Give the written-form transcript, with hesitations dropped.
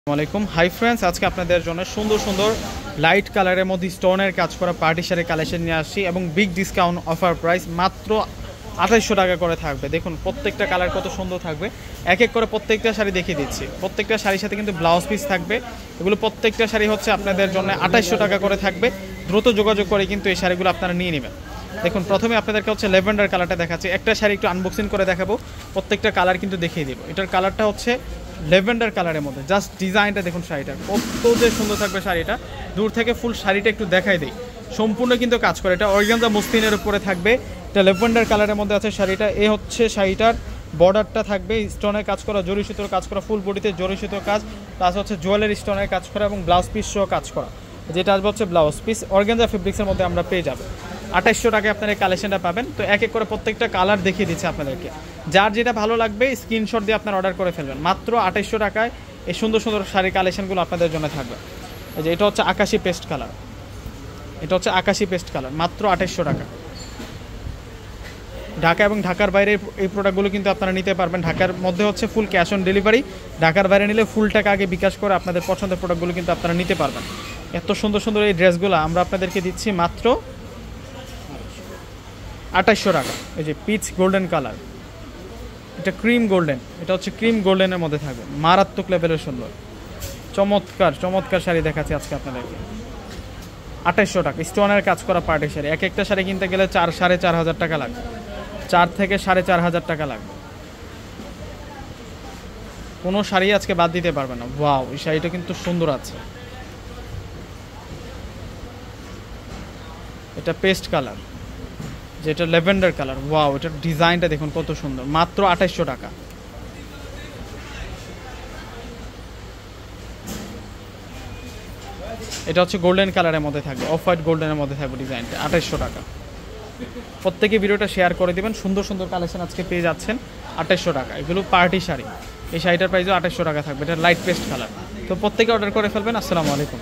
আসসালামাইকুম hi friends, আজকে আপনাদের জন্য সুন্দর সুন্দর লাইট কালারের মধ্যে স্টোনের কাজ করা পার্টি শাড়ি কালেকশন নিয়ে আসছি এবং বিগ ডিসকাউন্ট অফার প্রাইস মাত্র 2800 টাকা করে থাকবে। দেখুন প্রত্যেকটা কালার কত সুন্দর থাকবে, এক এক করে প্রত্যেকটা শাড়ি দেখিয়ে দিচ্ছি। প্রত্যেকটা শাড়ির সাথে কিন্তু ব্লাউজ পিস থাকবে। এগুলো প্রত্যেকটা শাড়ি হচ্ছে আপনাদের জন্য 2800 টাকা করে থাকবে। দ্রুত যোগাযোগ করে কিন্তু এই শাড়িগুলো আপনারা নিয়ে নেবেন। দেখুন প্রথমে আপনাদেরকে হচ্ছে ল্যাভেন্ডার কালারটা দেখাচ্ছি। একটা শাড়ি একটু আনবক্সিং করে দেখাবো, প্রত্যেকটা কালার কিন্তু দেখিয়ে দেবো। এটার কালারটা হচ্ছে ল্যাভেন্ডার কালারের মধ্যে, জাস্ট ডিজাইনটা দেখুন শাড়িটার কত যে সুন্দর থাকবে। শাড়িটা দূর থেকে ফুল শাড়িটা একটু দেখাই দেই, সম্পূর্ণ কিন্তু কাজ করে। এটা অর্গানজা মসলিনের উপরে থাকবে, এটা ল্যাভেন্ডার কালারের মধ্যে আছে শাড়িটা। এ হচ্ছে শাড়িটার বর্ডারটা থাকবে স্টোনের কাজ করা, জরি সুতোর কাজ করা, ফুল বডিতে জরি সুতোর কাজ, প্লাস হচ্ছে জুয়েলারি স্টোনের কাজ করা এবং ব্লাউজ পিস সহ কাজ করা। যেটা আসবে হচ্ছে ব্লাউজ পিস অর্গানজা ফেব্রিক্সের মধ্যে আমরা পেয়ে যাবো। 2800 টাকায় আপনারা এই কালেকশনটা পাবেন। তো এক এক করে প্রত্যেকটা কালার দেখিয়ে দিচ্ছে আপনাদেরকে, যার যেটা ভালো লাগবে স্ক্রিনশট দিয়ে আপনারা অর্ডার করে ফেলবেন। মাত্র 2800 টাকায় এই সুন্দর সুন্দর শাড়ির কালেকশনগুলো আপনাদের জন্য থাকবে। এই যে এটা হচ্ছে আকাশি পেস্ট কালার, এটা হচ্ছে আকাশি পেস্ট কালার, মাত্র 2800 টাকা। ঢাকা এবং ঢাকার বাইরে এই প্রোডাক্টগুলো কিন্তু আপনারা নিতে পারবেন। ঢাকার মধ্যে হচ্ছে ফুল ক্যাশ অন ডেলিভারি, ঢাকার বাইরে নিলে ফুল টাকা আগে বিকাশ করে আপনাদের পছন্দের প্রোডাক্টগুলো কিন্তু আপনারা নিতে পারবেন। এত সুন্দর সুন্দর এই ড্রেসগুলো আমরা আপনাদেরকে দিচ্ছি মাত্র 2800 টাকা। এই যে পিচ গোল্ডেন কালার, এটা ক্রিম গোল্ডেন, এটা হচ্ছে ক্রিম গোল্ডেনের মধ্যে থাকবে, মারাত্মক লেভেলের সুন্দর চমৎকার চমৎকার শাড়ি দেখাচ্ছি আজকে আপনাদেরকে। 2800 টাকা স্টোনের কাজ করা পার্টি শাড়ি। এক একটা শাড়ি কিনতে গেলে 4-4.5 টাকা লাগবে, 4 থেকে 4.5 টাকা লাগবে। কোনো শাড়ি আজকে বাদ দিতে পারবে না। ওয়াও, এই শাড়িটা কিন্তু সুন্দর আছে, এটা পেস্ট কালার, যেটা ল্যাভেন্ডার কালার। ওয়াও, এটার ডিজাইনটা দেখুন কত সুন্দর, মাত্র 2800 টাকা। এটা হচ্ছে গোল্ডেন কালারের মধ্যে থাকবে, অফ হোয়াইট গোল্ডেনের মধ্যে থাকবে ডিজাইনটা, 2800 টাকা। প্রত্যেকে ভিডিওটা শেয়ার করে দিবেন। সুন্দর সুন্দর কালেকশন আজকে পেয়ে যাচ্ছেন 2800 টাকা। এগুলো পার্টি শাড়ি, এই শাড়িটার প্রাইসও 2800 টাকা থাকবে। এটা লাইট পেস্ট কালার। তো প্রত্যেকে অর্ডার করে ফেলবেন। আসসালামু আলাইকুম।